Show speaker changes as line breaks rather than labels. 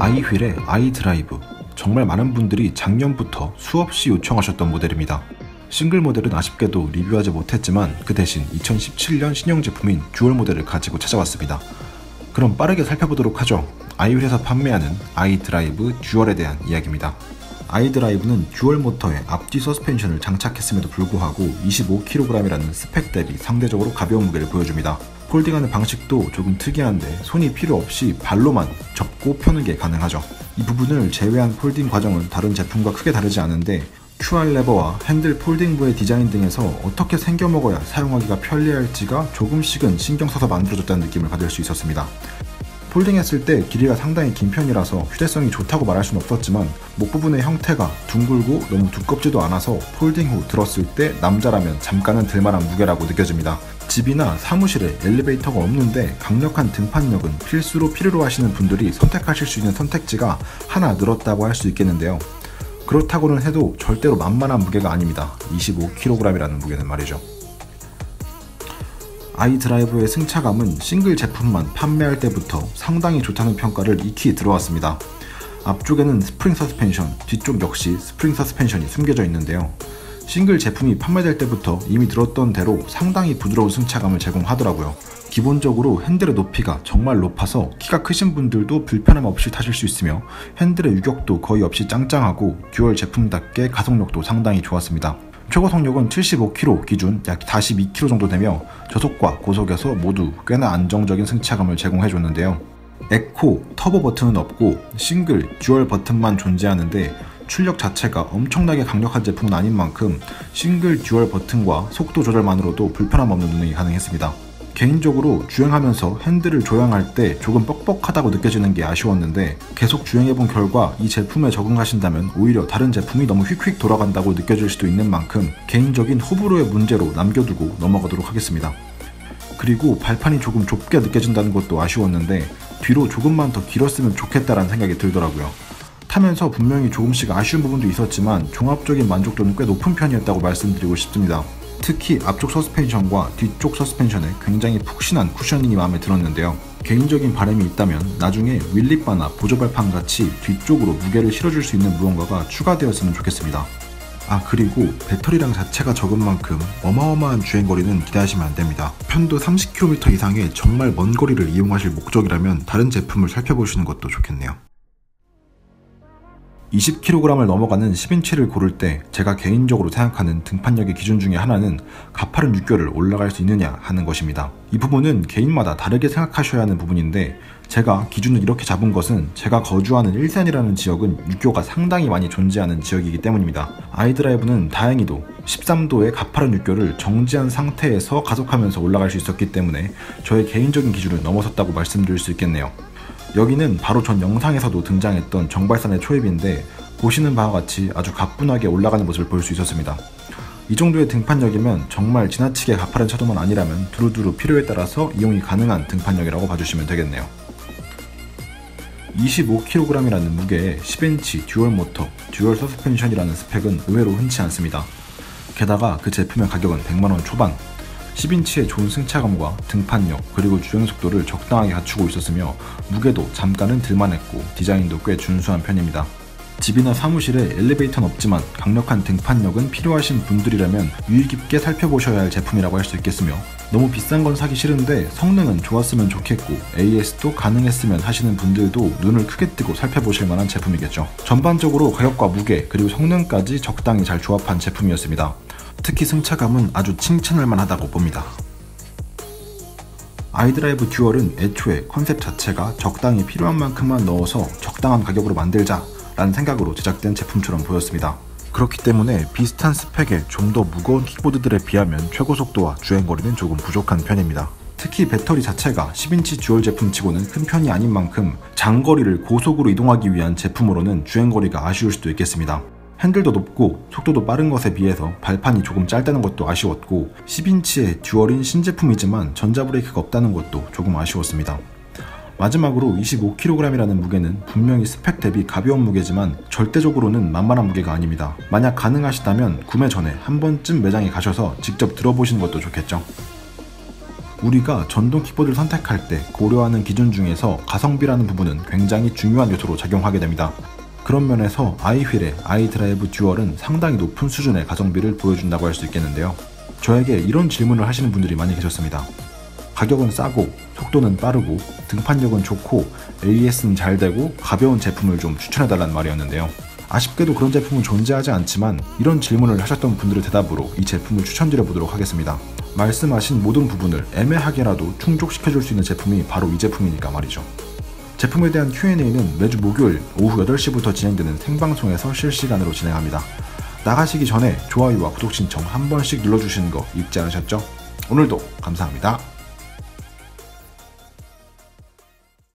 아이휠의 아이드라이브, 정말 많은 분들이 작년부터 수없이 요청하셨던 모델입니다. 싱글 모델은 아쉽게도 리뷰하지 못했지만 그 대신 2017년 신형 제품인 듀얼 모델을 가지고 찾아왔습니다. 그럼 빠르게 살펴보도록 하죠. 아이휠에서 판매하는 아이드라이브 듀얼에 대한 이야기입니다. 아이드라이브는 듀얼 모터에 앞뒤 서스펜션을 장착했음에도 불구하고 25kg이라는 스펙 대비 상대적으로 가벼운 무게를 보여줍니다. 폴딩하는 방식도 조금 특이한데 손이 필요 없이 발로만 접고 펴는 게 가능하죠. 이 부분을 제외한 폴딩 과정은 다른 제품과 크게 다르지 않은데 QR 레버와 핸들 폴딩부의 디자인 등에서 어떻게 생겨 먹어야 사용하기가 편리할지가 조금씩은 신경 써서 만들어졌다는 느낌을 받을 수 있었습니다. 폴딩했을 때 길이가 상당히 긴 편이라서 휴대성이 좋다고 말할 수는 없었지만 목 부분의 형태가 둥글고 너무 두껍지도 않아서 폴딩 후 들었을 때 남자라면 잠깐은 들만한 무게라고 느껴집니다. 집이나 사무실에 엘리베이터가 없는데 강력한 등판력은 필수로 필요로 하시는 분들이 선택하실 수 있는 선택지가 하나 늘었다고 할 수 있겠는데요. 그렇다고는 해도 절대로 만만한 무게가 아닙니다. 25kg이라는 무게는 말이죠. 아이드라이브의 승차감은 싱글 제품만 판매할 때부터 상당히 좋다는 평가를 익히 들어왔습니다. 앞쪽에는 스프링 서스펜션, 뒤쪽 역시 스프링 서스펜션이 숨겨져 있는데요. 싱글 제품이 판매될 때부터 이미 들었던 대로 상당히 부드러운 승차감을 제공하더라고요. 기본적으로 핸들의 높이가 정말 높아서 키가 크신 분들도 불편함 없이 타실 수 있으며 핸들의 유격도 거의 없이 짱짱하고 듀얼 제품답게 가속력도 상당히 좋았습니다. 최고 속력은 75km 기준 약 42km 정도 되며 저속과 고속에서 모두 꽤나 안정적인 승차감을 제공해줬는데요. 에코, 터보 버튼은 없고 싱글, 듀얼 버튼만 존재하는데 출력 자체가 엄청나게 강력한 제품은 아닌 만큼 싱글, 듀얼 버튼과 속도 조절만으로도 불편함 없는 운행이 가능했습니다. 개인적으로 주행하면서 핸들을 조향할 때 조금 뻑뻑하다고 느껴지는 게 아쉬웠는데 계속 주행해본 결과 이 제품에 적응하신다면 오히려 다른 제품이 너무 휙휙 돌아간다고 느껴질 수도 있는 만큼 개인적인 호불호의 문제로 남겨두고 넘어가도록 하겠습니다. 그리고 발판이 조금 좁게 느껴진다는 것도 아쉬웠는데 뒤로 조금만 더 길었으면 좋겠다라는 생각이 들더라고요. 타면서 분명히 조금씩 아쉬운 부분도 있었지만 종합적인 만족도는 꽤 높은 편이었다고 말씀드리고 싶습니다. 특히 앞쪽 서스펜션과 뒤쪽 서스펜션에 굉장히 푹신한 쿠셔닝이 마음에 들었는데요. 개인적인 바람이 있다면 나중에 윌립바나 보조발판 같이 뒤쪽으로 무게를 실어줄 수 있는 무언가가 추가되었으면 좋겠습니다. 그리고 배터리량 자체가 적은 만큼 어마어마한 주행거리는 기대하시면 안됩니다. 편도 30km 이상의 정말 먼 거리를 이용하실 목적이라면 다른 제품을 살펴보시는 것도 좋겠네요. 20kg을 넘어가는 10인치를 고를 때 제가 개인적으로 생각하는 등판력의 기준 중에 하나는 가파른 육교를 올라갈 수 있느냐 하는 것입니다. 이 부분은 개인마다 다르게 생각하셔야 하는 부분인데 제가 기준을 이렇게 잡은 것은 제가 거주하는 일산이라는 지역은 육교가 상당히 많이 존재하는 지역이기 때문입니다. 아이드라이브는 다행히도 13도의 가파른 육교를 정지한 상태에서 가속하면서 올라갈 수 있었기 때문에 저의 개인적인 기준을 넘어섰다고 말씀드릴 수 있겠네요. 여기는 바로 전 영상에서도 등장했던 정발산의 초입인데 보시는 바와 같이 아주 가뿐하게 올라가는 모습을 볼 수 있었습니다. 이 정도의 등판력이면 정말 지나치게 가파른 차도만 아니라면 두루두루 필요에 따라서 이용이 가능한 등판력이라고 봐주시면 되겠네요. 25kg이라는 무게에 10인치 듀얼 모터, 듀얼 서스펜션이라는 스펙은 의외로 흔치 않습니다. 게다가 그 제품의 가격은 100만원 초반, 10인치의 좋은 승차감과 등판력 그리고 주행속도를 적당하게 갖추고 있었으며 무게도 잠깐은 들만했고 디자인도 꽤 준수한 편입니다. 집이나 사무실에 엘리베이터는 없지만 강력한 등판력은 필요하신 분들이라면 유의 깊게 살펴보셔야 할 제품이라고 할 수 있겠으며 너무 비싼 건 사기 싫은데 성능은 좋았으면 좋겠고 AS도 가능했으면 하시는 분들도 눈을 크게 뜨고 살펴보실 만한 제품이겠죠. 전반적으로 가격과 무게 그리고 성능까지 적당히 잘 조합한 제품이었습니다. 특히 승차감은 아주 칭찬할 만하다고 봅니다. 아이드라이브 듀얼은 애초에 컨셉 자체가 적당히 필요한 만큼만 넣어서 적당한 가격으로 만들자 라는 생각으로 제작된 제품처럼 보였습니다. 그렇기 때문에 비슷한 스펙의 좀 더 무거운 킥보드들에 비하면 최고 속도와 주행거리는 조금 부족한 편입니다. 특히 배터리 자체가 10인치 듀얼 제품치고는 큰 편이 아닌 만큼 장거리를 고속으로 이동하기 위한 제품으로는 주행거리가 아쉬울 수도 있겠습니다. 핸들도 높고 속도도 빠른 것에 비해서 발판이 조금 짧다는 것도 아쉬웠고 10인치의 듀얼인 신제품이지만 전자브레이크가 없다는 것도 조금 아쉬웠습니다. 마지막으로 25kg이라는 무게는 분명히 스펙 대비 가벼운 무게지만 절대적으로는 만만한 무게가 아닙니다. 만약 가능하시다면 구매 전에 한 번쯤 매장에 가셔서 직접 들어보시는 것도 좋겠죠. 우리가 전동 키보드를 선택할 때 고려하는 기준 중에서 가성비라는 부분은 굉장히 중요한 요소로 작용하게 됩니다. 그런 면에서 아이휠의 아이드라이브 듀얼은 상당히 높은 수준의 가성비를 보여준다고 할 수 있겠는데요. 저에게 이런 질문을 하시는 분들이 많이 계셨습니다. 가격은 싸고 속도는 빠르고 등판력은 좋고 ABS는 잘 되고 가벼운 제품을 좀 추천해달라는 말이었는데요. 아쉽게도 그런 제품은 존재하지 않지만 이런 질문을 하셨던 분들의 대답으로 이 제품을 추천드려 보도록 하겠습니다. 말씀하신 모든 부분을 애매하게라도 충족시켜줄 수 있는 제품이 바로 이 제품이니까 말이죠. 제품에 대한 Q&A는 매주 목요일 오후 8시부터 진행되는 생방송에서 실시간으로 진행합니다. 나가시기 전에 좋아요와 구독 신청 한 번씩 눌러주시는 거 잊지 않으셨죠? 오늘도 감사합니다.